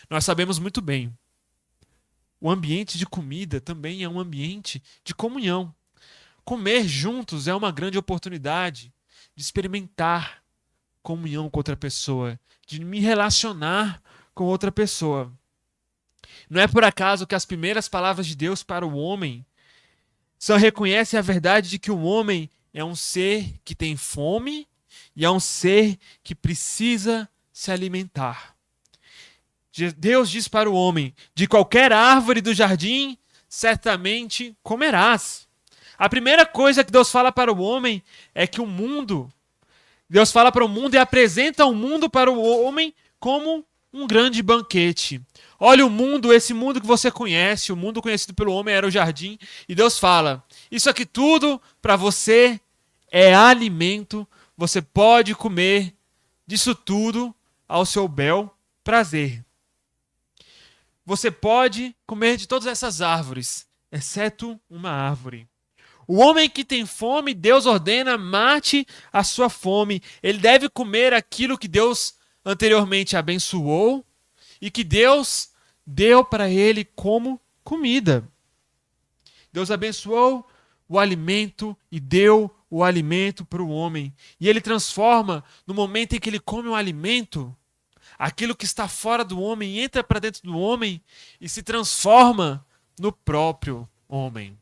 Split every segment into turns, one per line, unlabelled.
Nós sabemos muito bem, o ambiente de comida também é um ambiente de comunhão. Comer juntos é uma grande oportunidade de experimentar comunhão com outra pessoa, de me relacionar com outra pessoa. Não é por acaso que as primeiras palavras de Deus para o homem só reconhecem a verdade de que o homem é um ser que tem fome e é um ser que precisa se alimentar. Deus diz para o homem: de qualquer árvore do jardim, certamente comerás. A primeira coisa que Deus fala para o homem é que Deus fala para o mundo e apresenta o mundo para o homem como um grande banquete. Olha o mundo, esse mundo que você conhece, o mundo conhecido pelo homem era o jardim, e Deus fala: isso aqui tudo para você é alimento, você pode comer disso tudo ao seu bel prazer. Você pode comer de todas essas árvores, exceto uma árvore. O homem que tem fome, Deus ordena, mate a sua fome. Ele deve comer aquilo que Deus anteriormente abençoou e que Deus deu para ele como comida. Deus abençoou o alimento e deu o alimento para o homem. E ele transforma, no momento em que ele come o alimento, aquilo que está fora do homem entra para dentro do homem e se transforma no próprio homem.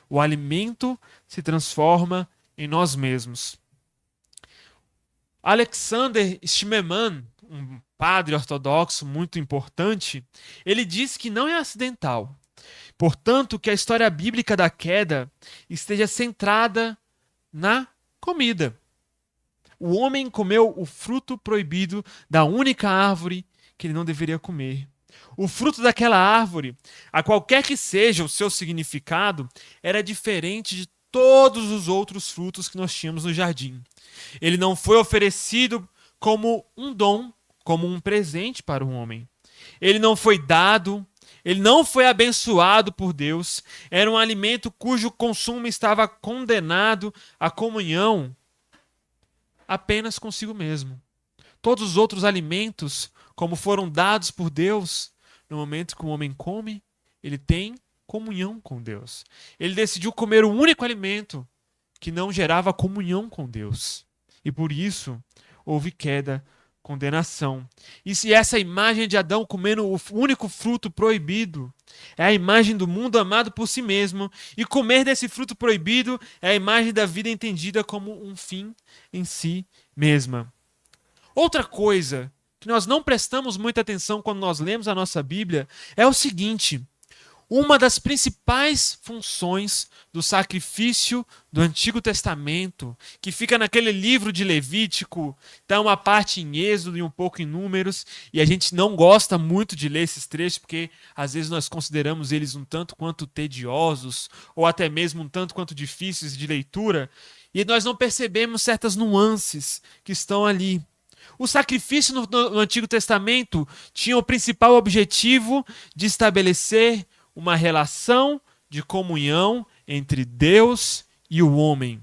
O alimento se transforma em nós mesmos. Alexander Schmemann, um padre ortodoxo muito importante, ele diz que não é acidental. Portanto, que a história bíblica da queda esteja centrada na comida. O homem comeu o fruto proibido da única árvore que ele não deveria comer. O fruto daquela árvore, a qualquer que seja o seu significado, era diferente de todos os outros frutos que nós tínhamos no jardim. Ele não foi oferecido como um dom, como um presente para o homem. Ele não foi dado, ele não foi abençoado por Deus. Era um alimento cujo consumo estava condenado à comunhão apenas consigo mesmo. Todos os outros alimentos, como foram dados por Deus, no momento que o homem come, ele tem comunhão com Deus. Ele decidiu comer o único alimento que não gerava comunhão com Deus. E por isso houve queda, condenação. E se essa imagem de Adão comendo o único fruto proibido é a imagem do mundo amado por si mesmo, e comer desse fruto proibido é a imagem da vida entendida como um fim em si mesma. Outra coisa que nós não prestamos muita atenção quando nós lemos a nossa Bíblia é o seguinte: uma das principais funções do sacrifício do Antigo Testamento, que fica naquele livro de Levítico, está uma parte em Êxodo e um pouco em Números, e a gente não gosta muito de ler esses trechos, porque às vezes nós consideramos eles um tanto quanto tediosos, ou até mesmo um tanto quanto difíceis de leitura, e nós não percebemos certas nuances que estão ali. O sacrifício no Antigo Testamento tinha o principal objetivo de estabelecer uma relação de comunhão entre Deus e o homem.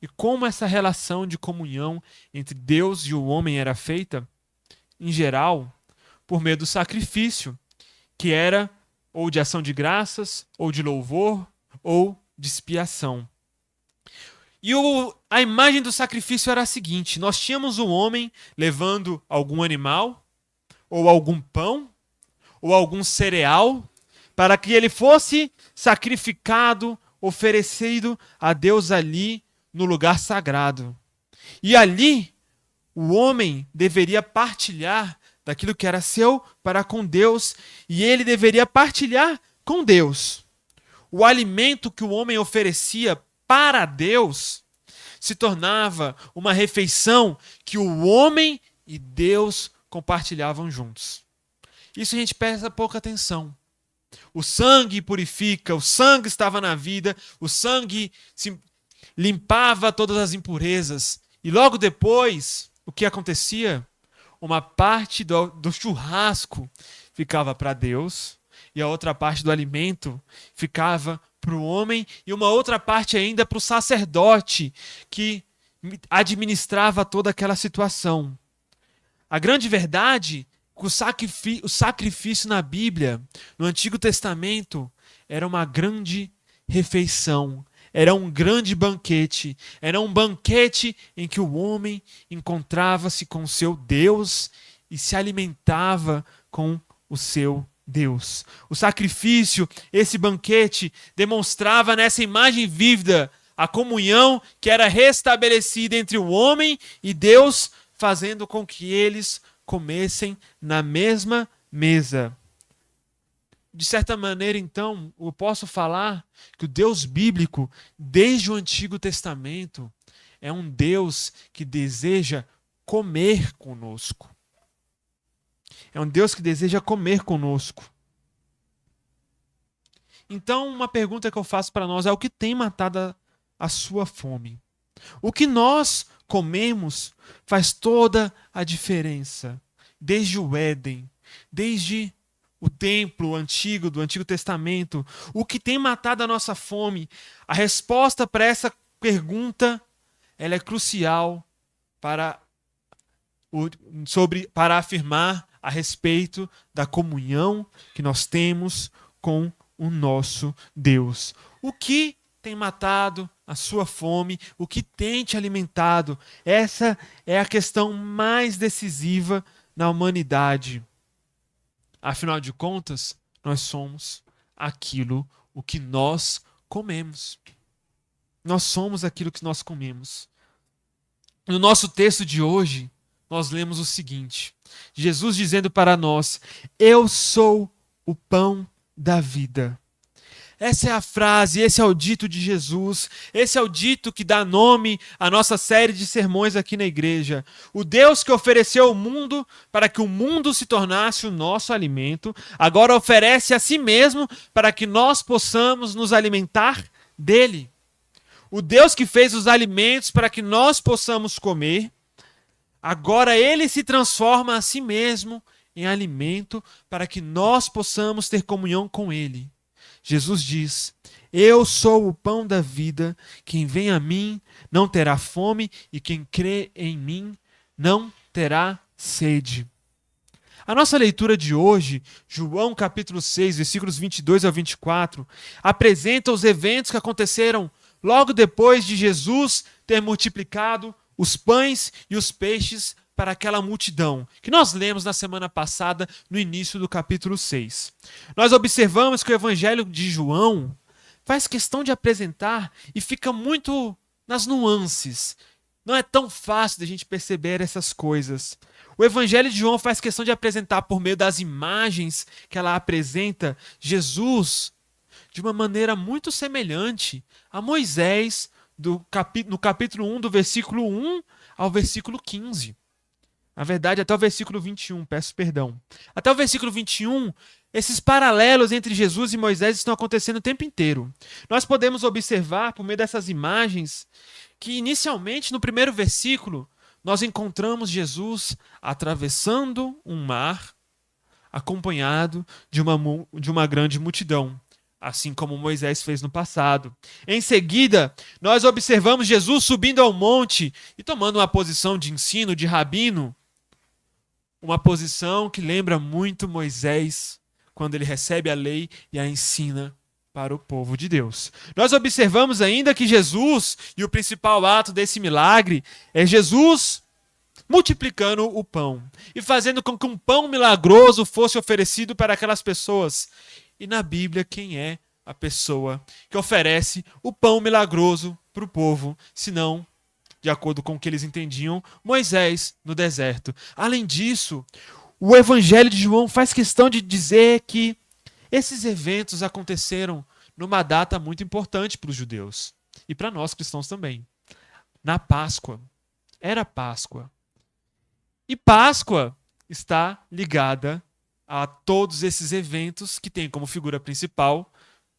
E como essa relação de comunhão entre Deus e o homem era feita? Em geral, por meio do sacrifício, que era ou de ação de graças, ou de louvor, ou de expiação. E a imagem do sacrifício era a seguinte: nós tínhamos um homem levando algum animal, ou algum pão, ou algum cereal, para que ele fosse sacrificado, oferecido a Deus ali no lugar sagrado. E ali, o homem deveria partilhar daquilo que era seu para com Deus, e ele deveria partilhar com Deus. O alimento que o homem oferecia para Deus se tornava uma refeição que o homem e Deus compartilhavam juntos. Isso a gente presta pouca atenção. O sangue purifica, o sangue estava na vida, o sangue limpava todas as impurezas. E logo depois, o que acontecia? Uma parte do churrasco ficava para Deus, e a outra parte do alimento ficava para o homem, e uma outra parte ainda para o sacerdote, que administrava toda aquela situação. A grande verdade O sacrifício na Bíblia, no Antigo Testamento, era uma grande refeição, era um grande banquete, era um banquete em que o homem encontrava-se com o seu Deus e se alimentava com o seu Deus. O sacrifício, esse banquete, demonstrava nessa imagem vívida a comunhão que era restabelecida entre o homem e Deus, fazendo com que eles comessem na mesma mesa. De certa maneira, então, eu posso falar que o Deus bíblico, desde o Antigo Testamento, é um Deus que deseja comer conosco. É um Deus que deseja comer conosco. Então, uma pergunta que eu faço para nós é: o que tem matado a sua fome? O que nós comemos faz toda a diferença. Desde o Éden, desde o templo antigo, do Antigo Testamento, o que tem matado a nossa fome? A resposta para essa pergunta, ela é crucial para afirmar a respeito da comunhão que nós temos com o nosso Deus. O que tem matado a sua fome? O que tem te alimentado? Essa é a questão mais decisiva na humanidade. Afinal de contas, nós somos aquilo o que nós comemos. Nós somos aquilo que nós comemos. No nosso texto de hoje, nós lemos o seguinte: Jesus dizendo para nós: eu sou o pão da vida. Essa é a frase, esse é o dito de Jesus, esse é o dito que dá nome à nossa série de sermões aqui na igreja. O Deus que ofereceu o mundo para que o mundo se tornasse o nosso alimento, agora oferece a si mesmo para que nós possamos nos alimentar dele. O Deus que fez os alimentos para que nós possamos comer, agora ele se transforma a si mesmo em alimento para que nós possamos ter comunhão com ele. Jesus diz: eu sou o pão da vida, quem vem a mim não terá fome e quem crê em mim não terá sede. A nossa leitura de hoje, João capítulo 6, versículos 22 ao 24, apresenta os eventos que aconteceram logo depois de Jesus ter multiplicado os pães e os peixes para aquela multidão, que nós lemos na semana passada, no início do capítulo 6. Nós observamos que o Evangelho de João faz questão de apresentar e fica muito nas nuances. Não é tão fácil de a gente perceber essas coisas. O Evangelho de João faz questão de apresentar, por meio das imagens que ela apresenta, Jesus de uma maneira muito semelhante a Moisés, no capítulo 1, do versículo 1 ao versículo 15. Na verdade, até o versículo 21, peço perdão. Até o versículo 21, esses paralelos entre Jesus e Moisés estão acontecendo o tempo inteiro. Nós podemos observar, por meio dessas imagens, que inicialmente, no primeiro versículo, nós encontramos Jesus atravessando um mar, acompanhado de uma grande multidão, assim como Moisés fez no passado. Em seguida, nós observamos Jesus subindo ao monte e tomando uma posição de ensino, de rabino, uma posição que lembra muito Moisés, quando ele recebe a lei e a ensina para o povo de Deus. Nós observamos ainda que Jesus, e o principal ato desse milagre, é Jesus multiplicando o pão e fazendo com que um pão milagroso fosse oferecido para aquelas pessoas. E na Bíblia, quem é a pessoa que oferece o pão milagroso para o povo, senão, de acordo com o que eles entendiam, Moisés no deserto? Além disso, o Evangelho de João faz questão de dizer que esses eventos aconteceram numa data muito importante para os judeus e para nós cristãos também. Na Páscoa. Era Páscoa. E Páscoa está ligada a todos esses eventos que tem como figura principal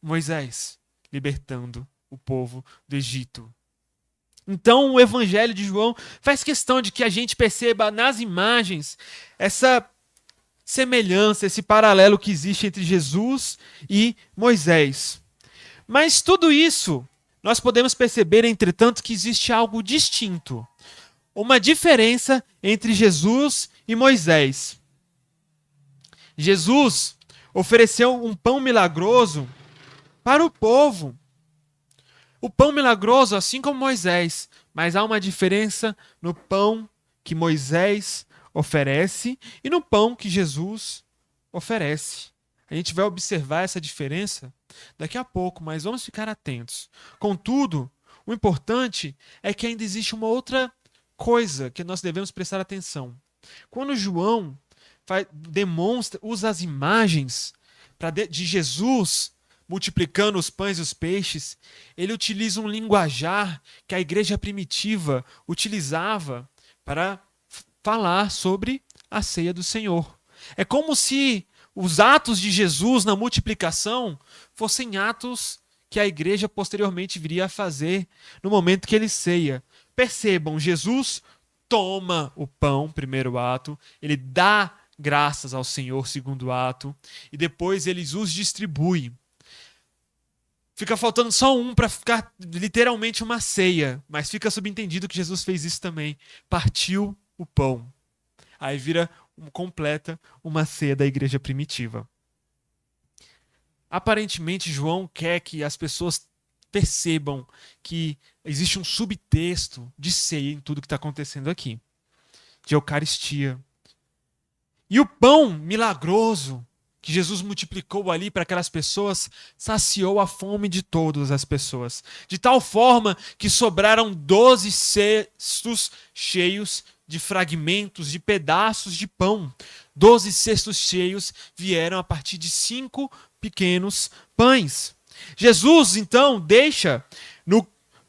Moisés libertando o povo do Egito. Então o Evangelho de João faz questão de que a gente perceba nas imagens essa semelhança, esse paralelo que existe entre Jesus e Moisés. Mas tudo isso nós podemos perceber, entretanto, que existe algo distinto. Uma diferença entre Jesus e Moisés. Jesus ofereceu um pão milagroso para o povo. O pão milagroso, assim como Moisés, mas há uma diferença no pão que Moisés oferece e no pão que Jesus oferece. A gente vai observar essa diferença daqui a pouco, mas vamos ficar atentos. Contudo, o importante é que ainda existe uma outra coisa que nós devemos prestar atenção. Quando João usa as imagens de Jesus multiplicando os pães e os peixes, ele utiliza um linguajar que a igreja primitiva utilizava para falar sobre a ceia do Senhor. É como se os atos de Jesus na multiplicação fossem atos que a igreja posteriormente viria a fazer no momento que ele ceia. Percebam, Jesus toma o pão, primeiro ato, ele dá graças ao Senhor, segundo ato, e depois ele os distribui. Fica faltando só um para ficar literalmente uma ceia, mas fica subentendido que Jesus fez isso também. Partiu o pão. Aí vira completa uma ceia da igreja primitiva. Aparentemente, João quer que as pessoas percebam que existe um subtexto de ceia em tudo que está acontecendo aqui, de Eucaristia. E o pão milagroso que Jesus multiplicou ali para aquelas pessoas saciou a fome de todas as pessoas, de tal forma que sobraram 12 cestos cheios de fragmentos, de pedaços de pão. 12 cestos cheios vieram a partir de 5 pequenos pães. Jesus, então, deixa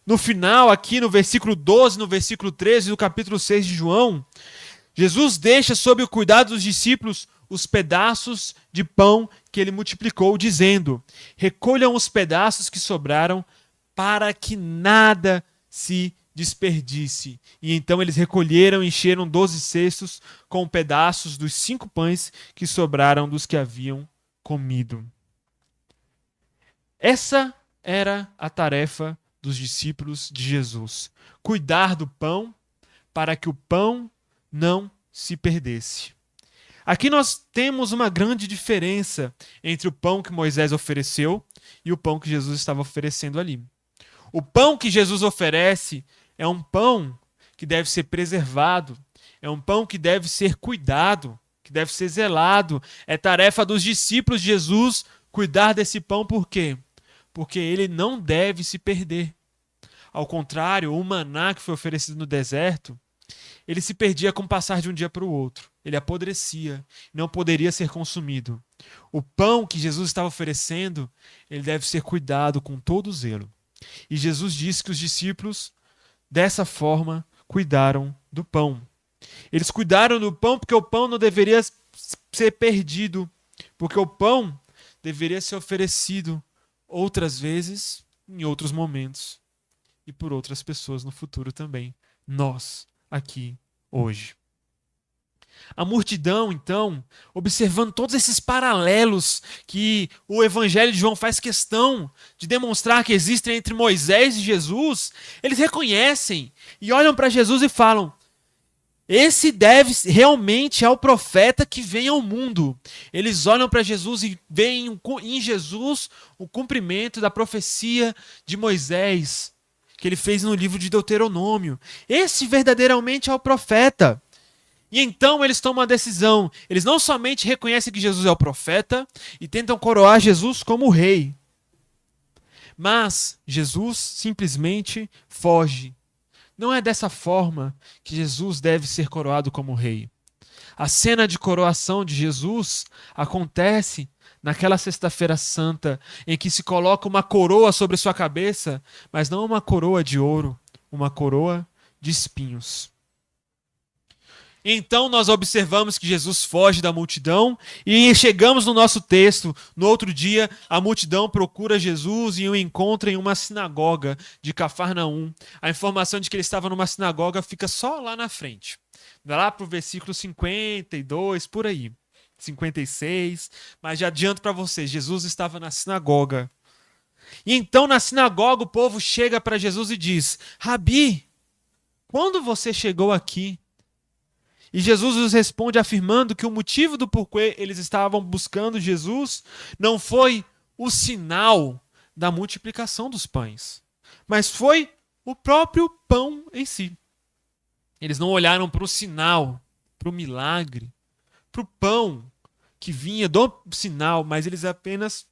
no final, aqui no versículo 12, no versículo 13 do capítulo 6 de João, Jesus deixa sob o cuidado dos discípulos os pedaços de pão que ele multiplicou, dizendo: recolham os pedaços que sobraram para que nada se desperdice. E então eles recolheram e encheram 12 cestos com pedaços dos 5 pães que sobraram dos que haviam comido. Essa era a tarefa dos discípulos de Jesus: cuidar do pão para que o pão não se perdesse. Aqui nós temos uma grande diferença entre o pão que Moisés ofereceu e o pão que Jesus estava oferecendo ali. O pão que Jesus oferece é um pão que deve ser preservado, é um pão que deve ser cuidado, que deve ser zelado. É tarefa dos discípulos de Jesus cuidar desse pão, por quê? Porque ele não deve se perder. Ao contrário, o maná que foi oferecido no deserto, ele se perdia com o passar de um dia para o outro. Ele apodrecia, não poderia ser consumido. O pão que Jesus estava oferecendo, ele deve ser cuidado com todo zelo. E Jesus disse que os discípulos, dessa forma, cuidaram do pão. Eles cuidaram do pão porque o pão não deveria ser perdido, porque o pão deveria ser oferecido outras vezes, em outros momentos, e por outras pessoas no futuro também. Nós, aqui, hoje. A multidão, então, observando todos esses paralelos que o Evangelho de João faz questão de demonstrar que existem entre Moisés e Jesus, eles reconhecem e olham para Jesus e falam: esse deve realmente ao profeta que vem ao mundo. Eles olham para Jesus e veem em Jesus o cumprimento da profecia de Moisés, que ele fez no livro de Deuteronômio. Esse verdadeiramente é o profeta. E então eles tomam uma decisão. Eles não somente reconhecem que Jesus é o profeta e tentam coroar Jesus como rei, mas Jesus simplesmente foge. Não é dessa forma que Jesus deve ser coroado como rei. A cena de coroação de Jesus acontece naquela sexta-feira santa, em que se coloca uma coroa sobre sua cabeça, mas não uma coroa de ouro, uma coroa de espinhos. Então nós observamos que Jesus foge da multidão e chegamos no nosso texto. No outro dia, a multidão procura Jesus e o encontra em uma sinagoga de Cafarnaum. A informação de que ele estava numa sinagoga fica só lá na frente. Lá para o versículo 52, por aí. 56, mas já adianto para vocês, Jesus estava na sinagoga. E então na sinagoga o povo chega para Jesus e diz: Rabi, quando você chegou aqui? E Jesus os responde afirmando que o motivo do porquê eles estavam buscando Jesus não foi o sinal da multiplicação dos pães, mas foi o próprio pão em si. Eles não olharam para o sinal, para o milagre, para o pão que vinha do sinal, mas eles apenas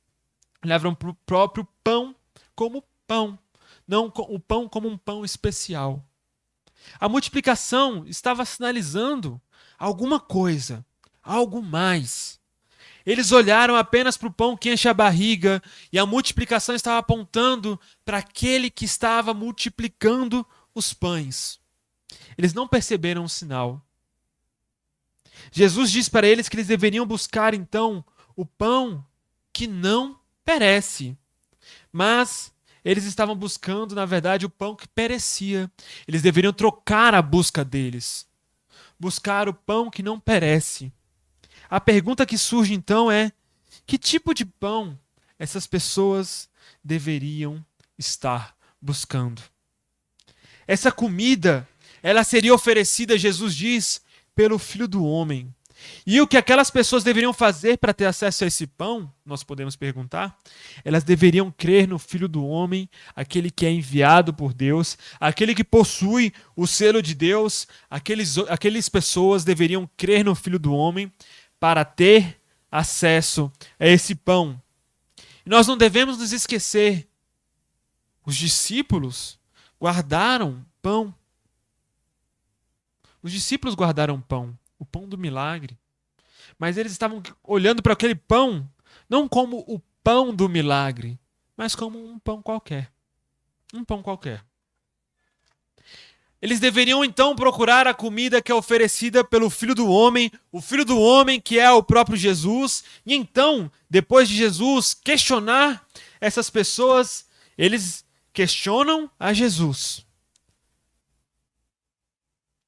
olhavam para o próprio pão, não o pão como um pão especial. A multiplicação estava sinalizando alguma coisa, algo mais. Eles olharam apenas para o pão que enche a barriga e a multiplicação estava apontando para aquele que estava multiplicando os pães. Eles não perceberam o sinal. Jesus diz para eles que eles deveriam buscar então o pão que não perece, mas eles estavam buscando, na verdade, o pão que perecia. Eles deveriam trocar a busca deles. Buscar o pão que não perece. A pergunta que surge então é: que tipo de pão essas pessoas deveriam estar buscando? Essa comida, ela seria oferecida, Jesus diz, pelo Filho do Homem. E o que aquelas pessoas deveriam fazer para ter acesso a esse pão, nós podemos perguntar? Elas deveriam crer no Filho do Homem, aquele que é enviado por Deus, aquele que possui o selo de Deus. Aquelas pessoas deveriam crer no Filho do Homem para ter acesso a esse pão. E nós não devemos nos esquecer, os discípulos guardaram pão. Os discípulos guardaram pão, o pão do milagre. Mas eles estavam olhando para aquele pão, não como o pão do milagre, mas como um pão qualquer. Um pão qualquer. Eles deveriam então procurar a comida que é oferecida pelo Filho do Homem, o Filho do Homem que é o próprio Jesus. E então, depois de Jesus questionar essas pessoas, eles questionam a Jesus.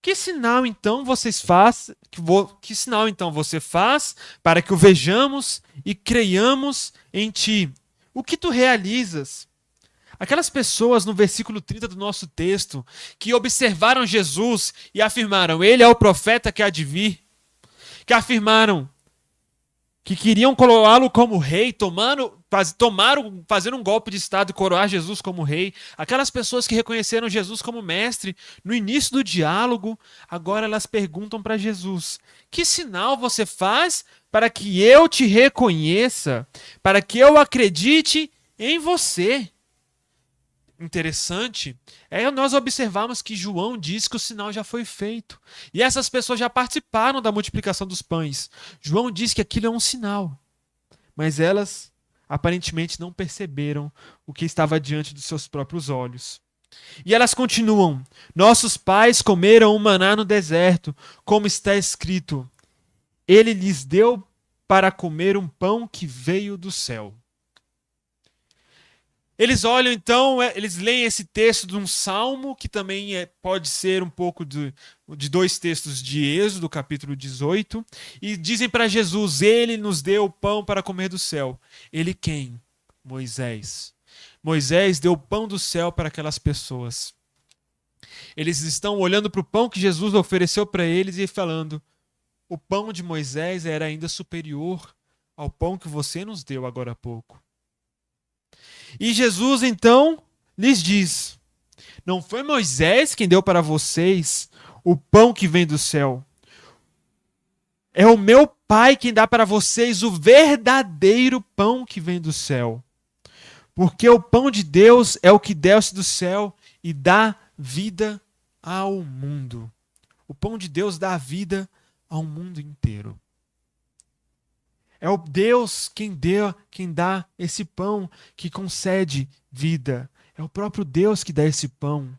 Que sinal então que sinal então você faz para que o vejamos e creiamos em ti? O que tu realizas? Aquelas pessoas no versículo 30 do nosso texto que observaram Jesus e afirmaram: ele é o profeta que há de vir, que afirmaram que queriam coroá-lo como rei, fazendo um golpe de estado e coroar Jesus como rei. Aquelas pessoas que reconheceram Jesus como mestre no início do diálogo, agora elas perguntam para Jesus: que sinal você faz para que eu te reconheça, para que eu acredite em você? Interessante é nós observarmos que João diz que o sinal já foi feito. E essas pessoas já participaram da multiplicação dos pães. João diz que aquilo é um sinal. Mas elas aparentemente não perceberam o que estava diante dos seus próprios olhos. E elas continuam: nossos pais comeram o maná no deserto, como está escrito: ele lhes deu para comer um pão que veio do céu. Eles olham então, eles leem esse texto de um salmo, que também pode ser um pouco de dois textos de Êxodo, capítulo 18, e dizem para Jesus: ele nos deu o pão para comer do céu. Ele quem? Moisés. Moisés deu o pão do céu para aquelas pessoas. Eles estão olhando para o pão que Jesus ofereceu para eles e falando: o pão de Moisés era ainda superior ao pão que você nos deu agora há pouco. E Jesus então lhes diz: não foi Moisés quem deu para vocês o pão que vem do céu. É o meu Pai quem dá para vocês o verdadeiro pão que vem do céu. Porque o pão de Deus é o que desce do céu e dá vida ao mundo. O pão de Deus dá vida ao mundo inteiro. É o Deus quem dá esse pão, que concede vida. É o próprio Deus que dá esse pão.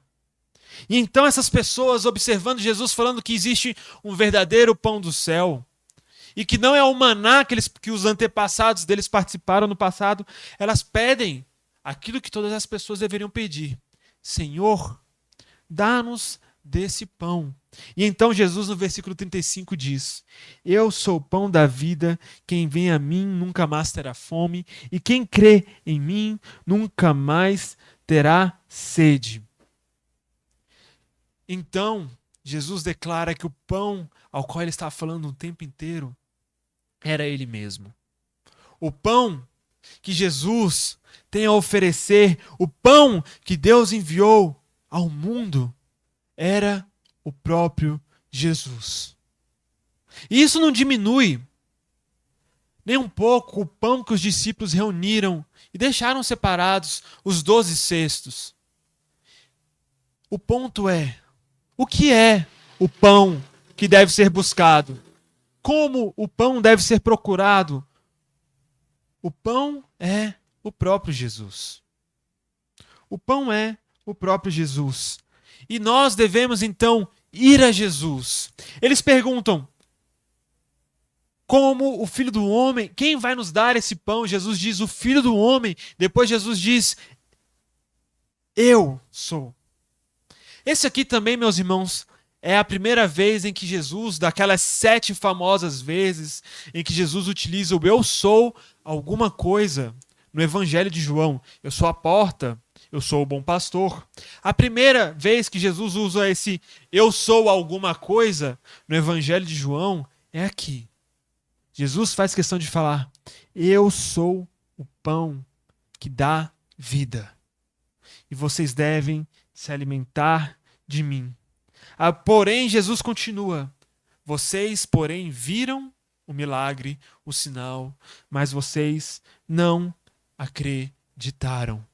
E então essas pessoas, observando Jesus falando que existe um verdadeiro pão do céu, e que não é o maná que os antepassados deles participaram no passado, elas pedem aquilo que todas as pessoas deveriam pedir: Senhor, dá-nos desse pão. E então Jesus no versículo 35 diz: eu sou o pão da vida, quem vem a mim nunca mais terá fome, e quem crê em mim nunca mais terá sede. Então Jesus declara que o pão ao qual ele estava falando o tempo inteiro era ele mesmo. O pão que Jesus tem a oferecer, o pão que Deus enviou ao mundo, era o próprio Jesus. E isso não diminui nem um pouco o pão que os discípulos reuniram e deixaram separados os 12 cestos. O ponto é, o que é o pão que deve ser buscado? Como o pão deve ser procurado? O pão é o próprio Jesus. O pão é o próprio Jesus. E nós devemos então ir a Jesus. Eles perguntam, como o Filho do Homem, quem vai nos dar esse pão? Jesus diz, o Filho do Homem. Depois Jesus diz, eu sou. Esse aqui também, meus irmãos, é a primeira vez em que Jesus, daquelas 7 famosas vezes, em que Jesus utiliza o eu sou alguma coisa no Evangelho de João. Eu sou a porta, eu sou o bom pastor. A primeira vez que Jesus usa esse eu sou alguma coisa no Evangelho de João é aqui. Jesus faz questão de falar, eu sou o pão que dá vida. E vocês devem se alimentar de mim. Porém, Jesus continua, vocês, porém, viram o milagre, o sinal, mas vocês não acreditaram.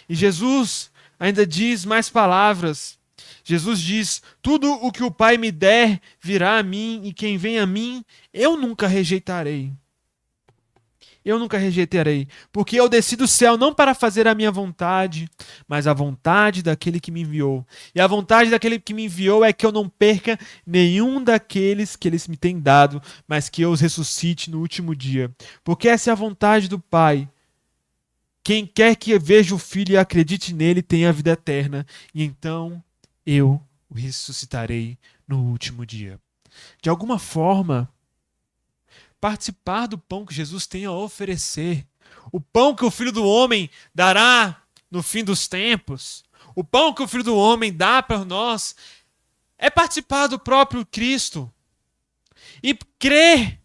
E Jesus ainda diz mais palavras. Jesus diz, tudo o que o Pai me der virá a mim, e quem vem a mim, eu nunca rejeitarei. Eu nunca rejeitarei, porque eu desci do céu não para fazer a minha vontade, mas a vontade daquele que me enviou. E a vontade daquele que me enviou é que eu não perca nenhum daqueles que eles me têm dado, mas que eu os ressuscite no último dia. Porque essa é a vontade do Pai. Quem quer que veja o Filho e acredite nele tem a vida eterna, e então eu o ressuscitarei no último dia. De alguma forma, participar do pão que Jesus tem a oferecer, o pão que o Filho do Homem dará no fim dos tempos, o pão que o Filho do Homem dá para nós, é participar do próprio Cristo. E crer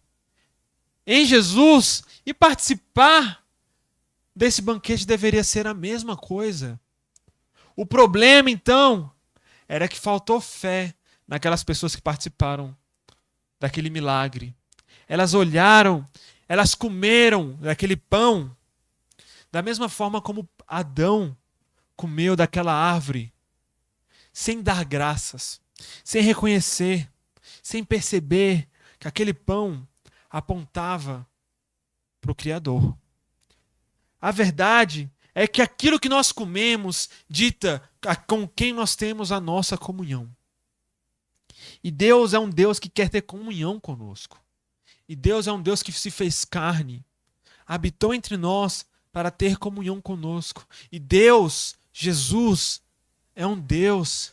em Jesus e participar desse banquete deveria ser a mesma coisa. O problema, então, era que faltou fé naquelas pessoas que participaram daquele milagre. Elas olharam, elas comeram daquele pão da mesma forma como Adão comeu daquela árvore, sem dar graças, sem reconhecer, sem perceber que aquele pão apontava para o Criador. A verdade é que aquilo que nós comemos dita com quem nós temos a nossa comunhão. E Deus é um Deus que quer ter comunhão conosco. E Deus é um Deus que se fez carne, habitou entre nós para ter comunhão conosco. E Deus, Jesus, é um Deus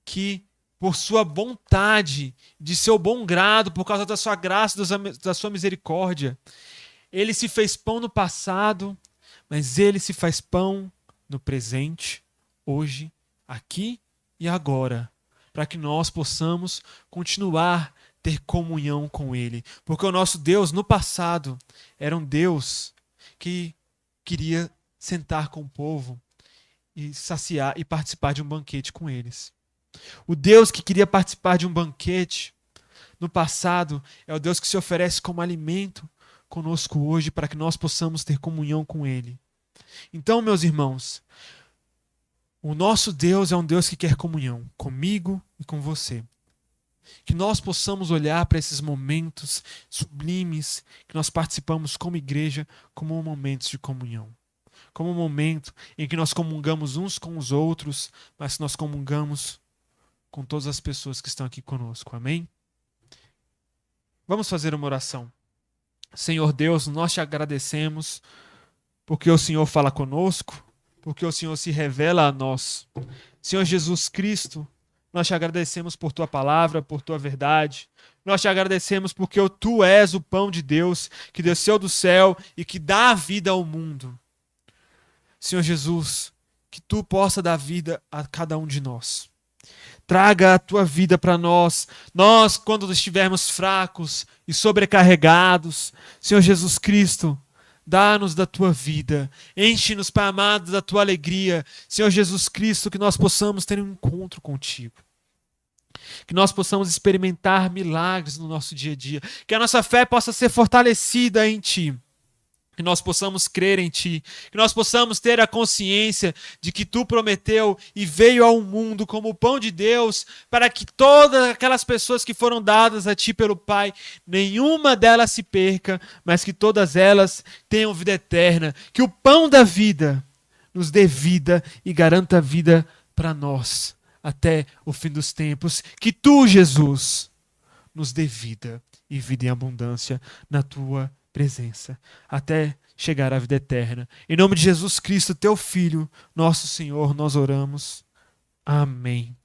que, por sua vontade, de seu bom grado, por causa da sua graça, da sua misericórdia, ele se fez pão no passado, mas ele se faz pão no presente, hoje, aqui e agora, para que nós possamos continuar ter comunhão com ele. Porque o nosso Deus, no passado, era um Deus que queria sentar com o povo e saciar e participar de um banquete com eles. O Deus que queria participar de um banquete no passado é o Deus que se oferece como alimento conosco hoje para que nós possamos ter comunhão com ele. Então, meus irmãos, o nosso Deus é um Deus que quer comunhão comigo e com você. Que nós possamos olhar para esses momentos sublimes que nós participamos como igreja como momentos de comunhão. Como um momento em que nós comungamos uns com os outros, mas que nós comungamos com todas as pessoas que estão aqui conosco. Amém? Vamos fazer uma oração. Senhor Deus, nós te agradecemos porque o Senhor fala conosco, porque o Senhor se revela a nós. Senhor Jesus Cristo, nós te agradecemos por tua palavra, por tua verdade. Nós te agradecemos porque tu és o pão de Deus que desceu do céu e que dá vida ao mundo. Senhor Jesus, que tu possa dar vida a cada um de nós. Traga a tua vida para nós. Nós, quando estivermos fracos e sobrecarregados, Senhor Jesus Cristo, dá-nos da tua vida. Enche-nos, Pai amado, da tua alegria. Senhor Jesus Cristo, que nós possamos ter um encontro contigo. Que nós possamos experimentar milagres no nosso dia a dia. Que a nossa fé possa ser fortalecida em Ti. Que nós possamos crer em Ti. Que nós possamos ter a consciência de que Tu prometeu e veio ao mundo como o pão de Deus, para que todas aquelas pessoas que foram dadas a Ti pelo Pai, nenhuma delas se perca, mas que todas elas tenham vida eterna. Que o pão da vida nos dê vida e garanta vida para nós até o fim dos tempos. Que Tu, Jesus, nos dê vida e vida em abundância na Tua presença, até chegar à vida eterna. Em nome de Jesus Cristo, Teu Filho, nosso Senhor, nós oramos. Amém.